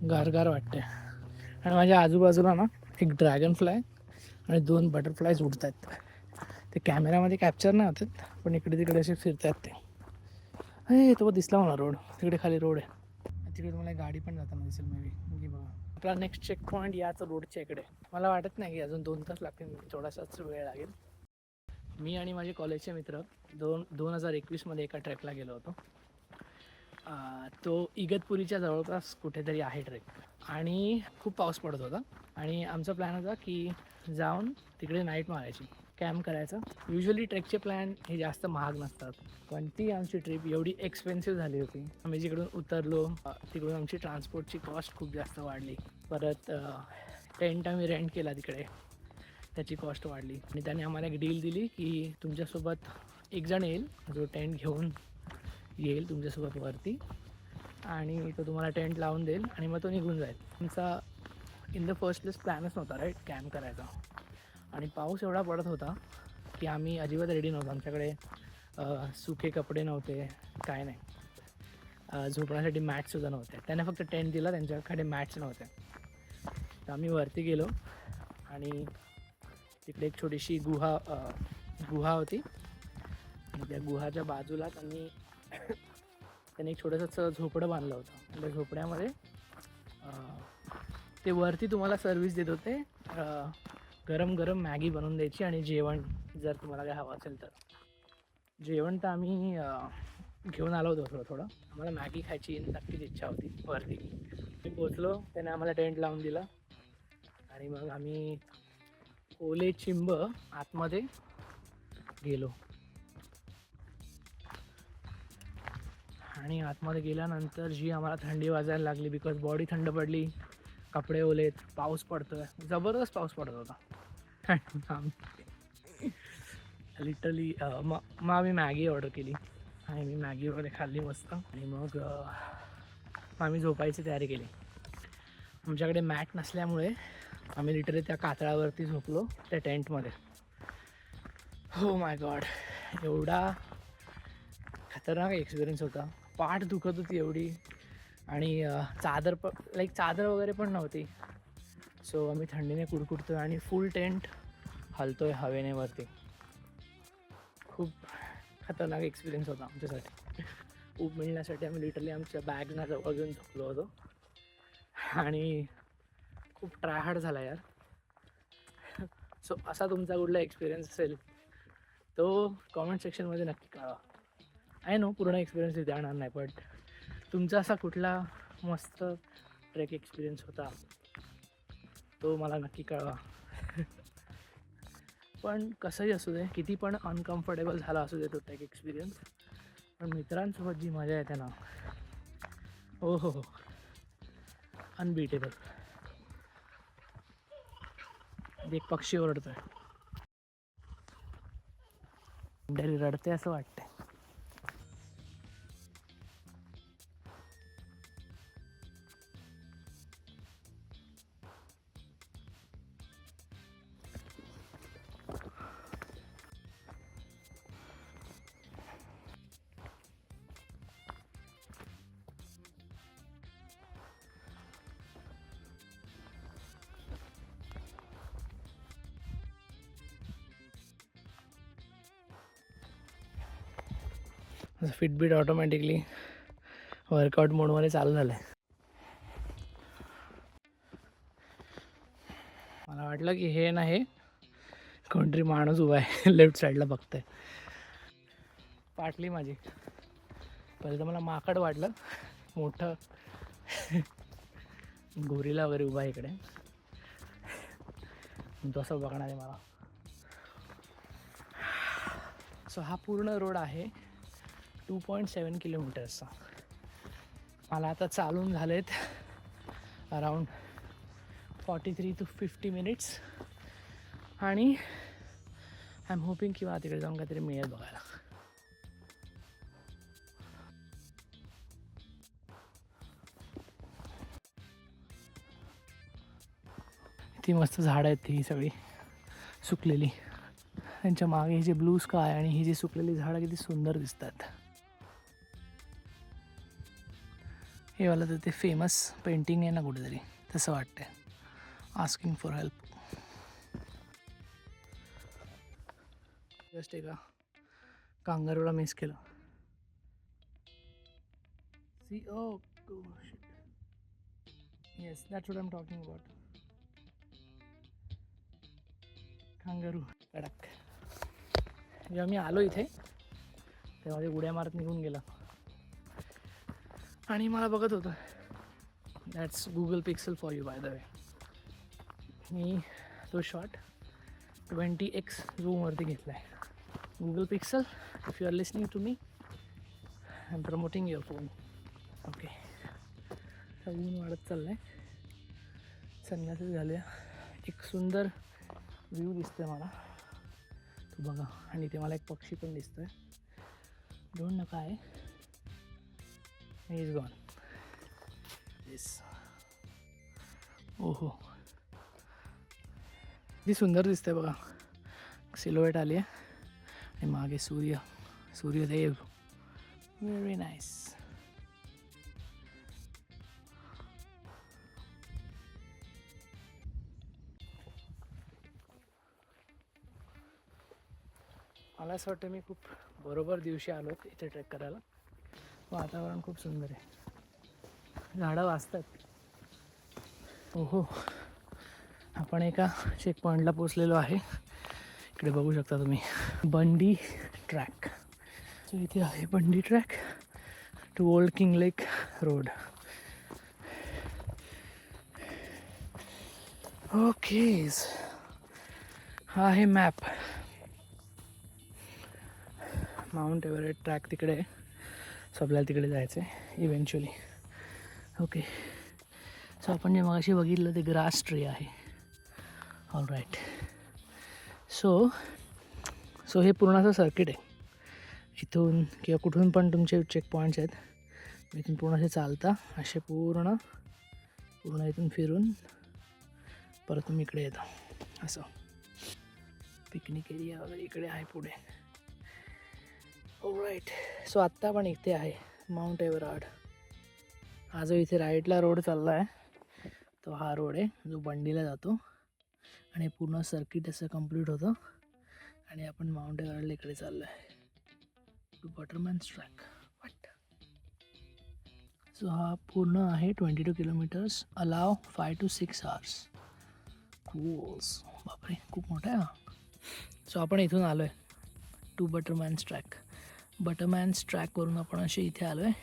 गारगार वाटते. आणि माझ्या आजूबाजूला ना एक ड्रॅगन फ्लाय आणि 2 बटरफ्लायज उडत आहेत. ते कॅमेऱ्यामध्ये कॅप्चर नाही होतात, पण इकडे तिकडे असे फिरत आहेत ते. हे तो दिसला मला रोड, तिकडे खाली रोड आहे. तिकडे तुम्हाला गाडी पण जाताना दिसेल मे बी. बघा आपला नेक्स्ट चेक पॉईंट याच रोडच्या इकडे. मला वाटत नाही की अजून 2 तास लागतील, थोडासाच वेळ लागेल. मी आणि माझे कॉलेजचे मित्र 2021मध्ये एका ट्रेकला गेलो होतो. तो इगतपुरीच्या जवळपास कुठेतरी आहे ट्रेक. आणि खूप पाऊस पडत होता आणि आमचा प्लॅन होता की जाऊन तिकडे नाईट मारायची, कॅम्प करायचा. युजली ट्रेकचे प्लॅन हे जास्त महाग नसतात, पण ती आमची ट्रिप एवढी एक्सपेन्सिव्ह झाली होती. आम्ही जिकडून उतरलो तिकडून आमची ट्रान्सपोर्टची कॉस्ट खूप जास्त वाढली. परत टेंट आम्ही रेंट केला तिकडे, त्याची कॉस्ट वाढली. आणि त्याने आम्हाला एक डील दिली की तुमच्यासोबत एक जण येईल जो टेंट घेऊन येईल तुमच्यासोबत वरती, आणि तो तुम्हाला टेंट लावून देईल आणि मग तो निघून जाईल. आमचा इन द फर्स्ट प्लेस प्लॅनच नव्हता राईट कॅम्प करायचा. आणि पाऊस एवढा पडत होता की आम्ही अजिबात रेडी नव्हतो. आमच्याकडे सुके कपडे नव्हते, काय नाही. झोपण्यासाठी मॅटसुद्धा नव्हते. त्याने फक्त टेंट दिला, त्यांच्याकडे मॅट्स नव्हते. तर आम्ही वरती गेलो आणि तिकडे एक छोटीशी गुहा होती. आणि त्या गुहाच्या बाजूला त्यांनी एक छोटंसं झोपडं बांधलं होतं. त्या झोपड्यामध्ये ते वरती तुम्हाला सर्व्हिस देत होते. गरम गरम मॅगी बनवून द्यायची आणि जेवण जर तुम्हाला काय हवं असेल तर. जेवण तर आम्ही घेऊन आलो होतो थोडं. आम्हाला मॅगी खायची नक्कीच इच्छा होती. वरती मी पोचलो, त्याने आम्हाला टेंट लावून दिला आणि मग आम्ही ओले चिंब आतमध्ये गेलो. आणि आतमध्ये गेल्यानंतर जी आम्हाला थंडी वाजायला लागली, बिकॉज बॉडी थंड पडली, कपडे ओलेत, पाऊस पडतोय, जबरदस्त पाऊस पडत होता. लिटरली मग आम्ही मॅगी ऑर्डर केली आणि मी मॅगी वगैरे खाल्ली मस्त. आणि मग आम्ही झोपायची तयारी केली. आमच्याकडे मॅट नसल्यामुळे आम्ही लिटरली त्या कातळावरती झोपलो त्या टेंटमध्ये. हो माय गॉड, एवढा खतरनाक एक्सपिरियन्स होता. पाठ दुखत होती एवढी, आणि चादर वगैरे पण नव्हती. सो आम्ही थंडीने कुडकुडतो आहे आणि फुल टेंट हलतोय हवेने वरती. खूप खतरनाक एक्सपिरियन्स होता आमच्यासाठी. ऊब मिळण्यासाठी आम्ही लिटरली आमच्या बॅगना जवळ घेऊन झोपलो होतो. आणि खूप ट्रायहार्ड झाला यार. सो असा तुमचा कुठला एक्सपिरियन्स असेल तो कॉमेंट सेक्शनमध्ये नक्की कळवा. आय नो पूर्ण एक्सपिरियन्स इथे आणणार नाही, बट तुमचा असा कुठला मस्त ट्रेक एक्सपिरियन्स होता तो मला नक्की कळवा. पण कसंही असू दे, किती पण अनकम्फर्टेबल झाला असू दे तो ट्रेक एक्सपिरियन्स, पण मित्रांसोबत जी मजा येते ना, हो हो हो, अनबीटेबल. एक पक्षी ओरडतोय, डरी रडते असं वाटतंय. फिटबीट ऑटोमॅटिकली वर्कआउट मोडमध्ये चालू झालं आहे. मला वाटलं की हे नाही, कोणतरी माणूस उभा आहे लेफ्ट साईडला बघतंय. पाटली माझी. पहिले तर मला माकड वाटलं मोठं, गोरीला वगैरे उभा आहे इकडे, तसं बघणार आहे मला. सो हा पूर्ण रोड आहे 2.7 किलोमीटर्सचा. मला आता चालून झालेत अराउंड 43 to 50 मिनिट्स. आणि आय एम होपिंग की मला तिकडे जाऊन काहीतरी मिळेल बघायला. ती मस्त झाडं आहेत, ती सगळी सुकलेली. त्यांच्या मागे ही जे ब्लू स्काय आणि ही जी सुकलेली झाडं किती सुंदर दिसतात. हे वाला तर ते फेमस पेंटिंग आहे ना कुठेतरी, तसं वाटतंय. Asking for help. जस्ट एका कांगारूला मिस केलं. See oh shit. Yes, that's what I am talking about. Kangaroo कडक. जेव्हा मी आलो इथे तेव्हा ते उड्या मारत निघून गेला आणि मला बघत होतं. That's Google Pixel for you by the way. मी तो शॉट 20x झूमवरती घेतला आहे. Google Pixel, if you are listening to me, I am promoting your phone. Okay. ऊन वाढत चाललं आहे, संध्याकाळी झाल्या. एक सुंदर व्ह्यू दिसतोय मला, तो बघा. आणि ते मला एक पक्षी पण दिसतोय. दोन नका आहे. He is gone. येस. ओहो, किती सुंदर दिसतंय बघा. सिलोएट आली आहे आणि मागे सूर्यदेव. Very nice. मला असं वाटतं मी खूप बरोबर दिवशी आलो इथे ट्रेक करायला. वातावरण खूप सुंदर आहे, झाडं वाजतात. ओहो, आपण एका चेक पॉईंटला पोचलेलो आहे. इकडे बघू शकता तुम्ही, बंडी ट्रॅक. सो इथे आहे बंडी track to Old King Lake Road. Okay, हा आहे मॅप. माउंट एव्हरेस्ट ट्रॅक तिकडे आहे. सो आपल्याला तिकडे जायचं आहे इव्हेंच्युअली. ओके. सो आपण जे मगाशी बघितलं ते ग्रास ट्री आहे. All right. सो हे पूर्ण असं सर्किट आहे. इथून किंवा कुठून पण तुमचे चेक पॉईंट्स आहेत. इथून पूर्ण असे चालता, असे पूर्ण इथून फिरून परत तुम्ही इकडे येता. असं पिकनिक एरिया वगैरे इकडे आहे पुढे. ऑलराईट. सो आत्ता आपण इथे आहे माउंट एव्हरार्ड. हा जो इथे राईटला रोड चालला आहे तो हा रोड आहे जो बंडीला जातो आणि पूर्ण सर्किट असं कंप्लीट होतं आणि आपण माउंट एव्हरार्डला इकडे चाललो आहे टू बटरमॅन्स ट्रॅक. वाट. सो हा पूर्ण आहे 22 kilometres. Allow 5 to 6 hours. Cools. बापरे, खूप मोठा आहे हा. सो आपण इथून आलो आहे टू बटरमॅन्स ट्रॅक. बटरमॅन्स ट्रॅकवरून आपण असे इथे आलो आहे.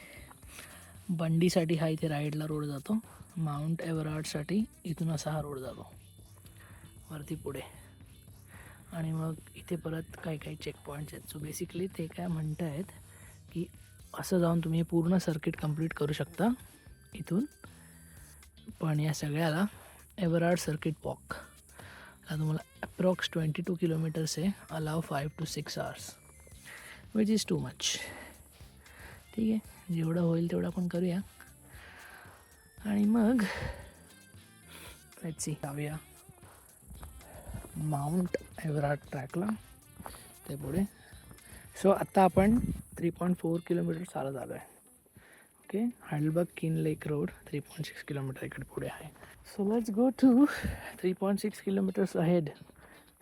बंडीसाठी हा इथे राईडला रोड जातो. माउंट एव्हरार्डसाठी इथून असा हा रोड जातो वरती पुढे. आणि मग इथे परत काही चेक पॉईंट्स आहेत. सो बेसिकली ते काय म्हणत आहेत की असं जाऊन तुम्ही पूर्ण सर्किट कंप्लीट करू शकता इथून. पण या सगळ्याला एव्हरार्ड सर्किट वॉक हा तुम्हाला अप्रॉक्स 22 किलोमीटर्स आहे. Allow 5 to 6 hours, which is too much. ठीक आहे, जेवढं होईल तेवढं आपण करूया. आणि मग लेट्स सी, जाऊया माउंट एव्हरार्ड ट्रॅकला ते पुढे. सो आत्ता आपण 3.4 किलोमीटर चालत आलो आहे. ओके. हाइडलबर्ग किन लेक रोड 3.6 किलोमीटर इकडे पुढे आहे. So let's go to 3.6 kilometres ahead.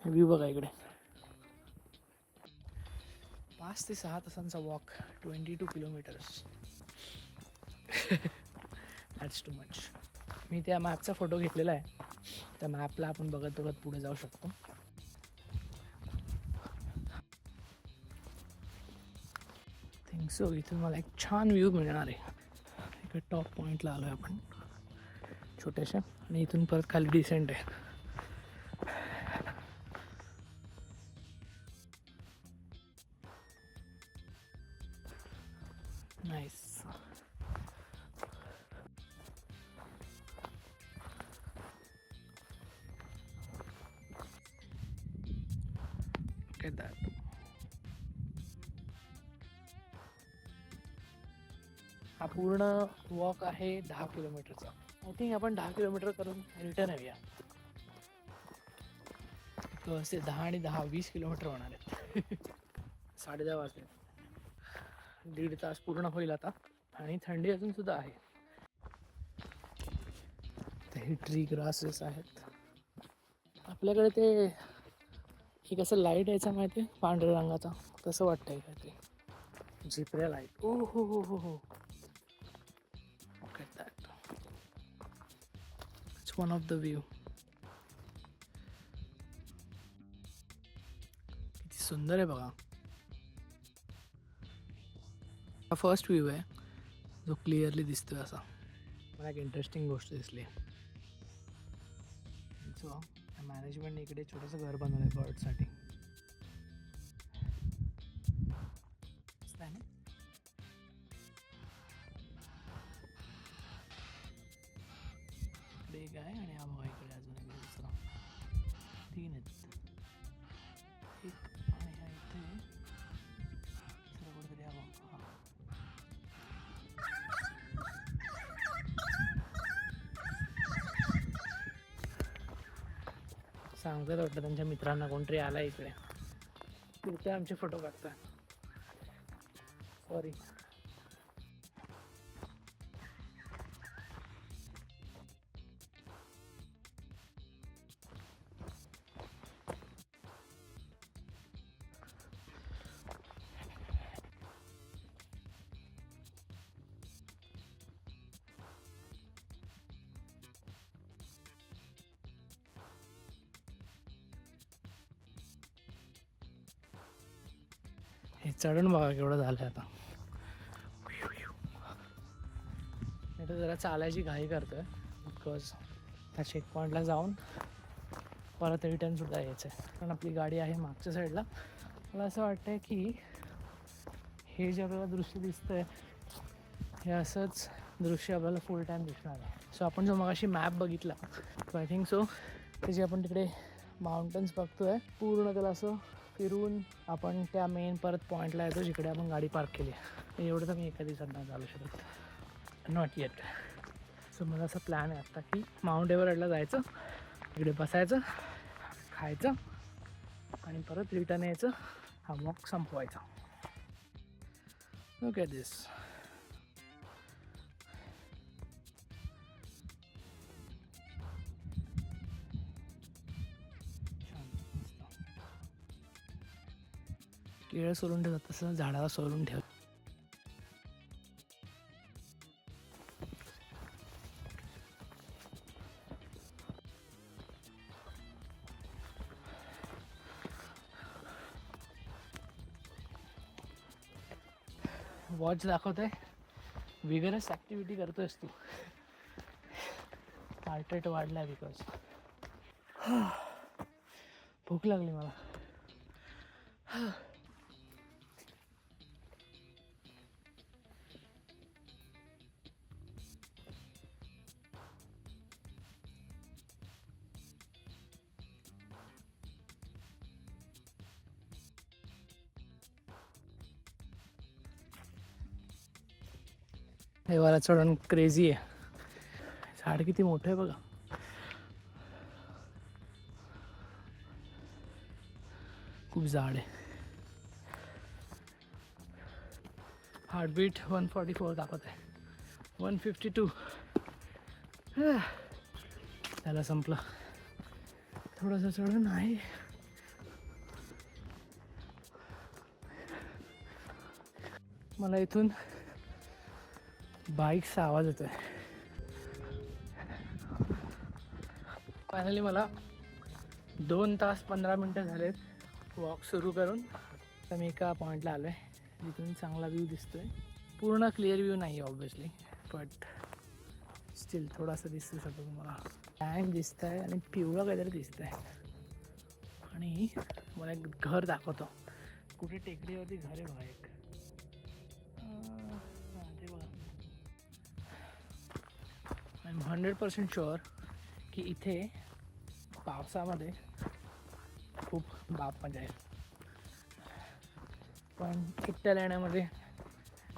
View बघा इकडे. 5 ते 6 तासांचा walk, 22 kilometres. That's too much. मी त्या मॅपचा फोटो घेतलेला आहे. त्या मॅपला आपण बघत पुढे जाऊ शकतो. थिंक सो इथून मला एक छान व्ह्यू मिळणार आहे. इकडे टॉप पॉईंटला आलो आहे आपण छोट्याशा, आणि इथून परत खाली डिसेंट आहे. नाईस. Look at that. हा पूर्ण वॉक आहे 10 किलोमीटरचा. आय थिंक आपण 10 किलोमीटर करून रिटर्न येऊया. असे 10 आणि 10 20 किलोमीटर होणार आहेत. 10:30 वाजले. 1.5 तास पूर्ण होईल आता. आणि थंडी अजून सुद्धा आहे. हे ट्री ग्रासेस आहेत. आपल्याकडे ते एक असं लाईट यायचा माहिती आहे पांढऱ्या रंगाचा, तसं वाटतंय काय ते झिपऱ्या लाईट. ओ हो हो हो हो, look at that. It's one of the view. किती सुंदर आहे बघा. हा फर्स्ट व्ह्यू आहे जो क्लिअरली दिसतोय असा. मला एक इंटरेस्टिंग गोष्ट दिसली. सो मॅनेजमेंटने इकडे छोटंसं घर बनवलं आहे बर्डसाठी. इकडे एक आहे आणि हा बघा इकडे अजून एक दुसरा. 3 आहेत. एक आणि ह्या इथे दुसरा कुठेतरी हा बघा. सांगतात वाटतं त्यांच्या मित्रांना कोणतरी आला इकडे, तिथे आमचे फोटो काढतोय. सॉरी. हे चढण बघा केवढं झालं आता. इथं जरा चालायची घाई करतोय बिकॉज त्या चेक पॉईंटला जाऊन परत रिटर्न सुद्धा यायचं आहे. कारण आपली गाडी आहे मागच्या साईडला. मला असं वाटतंय की हे जे आपल्याला दृश्य दिसतंय हे असंच दृश्य आपल्याला फुल टाईम दिसणार आहे. सो आपण जो मगाशी मॅप बघितला तो आय थिंक सो ते जे आपण तिकडे माउंटन्स बघतोय पूर्ण त्याला असं फिरून आपण त्या मेन परत पॉईंटला येतो जिकडे आपण गाडी पार्क केली आहे. एवढं तर मी एका दिवसात नाही चालू शकत, नॉट येट. सो मला असा प्लॅन आहे आत्ता की माउंट एव्हरेस्टला जायचं, इकडे बसायचं, खायचं आणि परत रिटर्न यायचं, हा वॉक संपवायचा. लुक ॲट दिस. केळं सोलून ठेवतात तसं झाडाला सोलून ठेव. वॉच दाखवतोय विगरस ॲक्टिव्हिटी करतोयस तू. हार्ट रेट वाढलाय बिकॉज भूक लागली मला. हे वाला चढण क्रेझी आहे. झाड किती मोठं आहे बघा. खूप झाड आहे. हार्टबीट 144 दाखवत आहे. 152. त्याला संपलं. थोडंसं चढून आहे. मला इथून बाईकचा आवाज येतोय. फायनली मला 2 तास 15 मिनटं झालेत वॉक सुरू करून. तर मी एका पॉईंटला आलो आहे जिथून चांगला व्ह्यू दिसतोय. पूर्ण क्लिअर व्ह्यू नाही आहे ऑब्विसली, बट स्टील थोडासा दिसू शकतो तुम्हाला. टँक दिसत आहे आणि पिवळं काहीतरी दिसत आहे. आणि मला एक घर दाखवतो. कुठे टेकडीवरती घर आहे बघा एक. ते बघा. आय एम 100% शुअर की इथे पावसामध्ये खूप बाप मजा येईल. पण एकट्याला येण्यामध्ये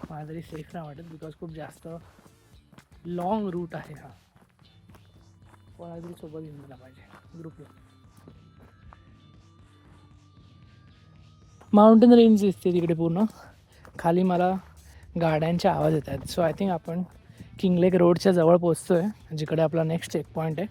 मला तरी सेफ नाही वाटत बिकॉज खूप जास्त लॉंग रूट आहे हा. कोणाला तरी सोबत घेऊन गेला पाहिजे ग्रुपला. माउंटेन रेंज दिसते तिकडे पूर्ण. खाली मला गाड्यांचे आवाज येत आहेत. सो आय थिंक आपण किंग लेक रोडच्या जवळ पोचतो आहे, जिकडे आपला नेक्स्ट चेक पॉईंट आहे.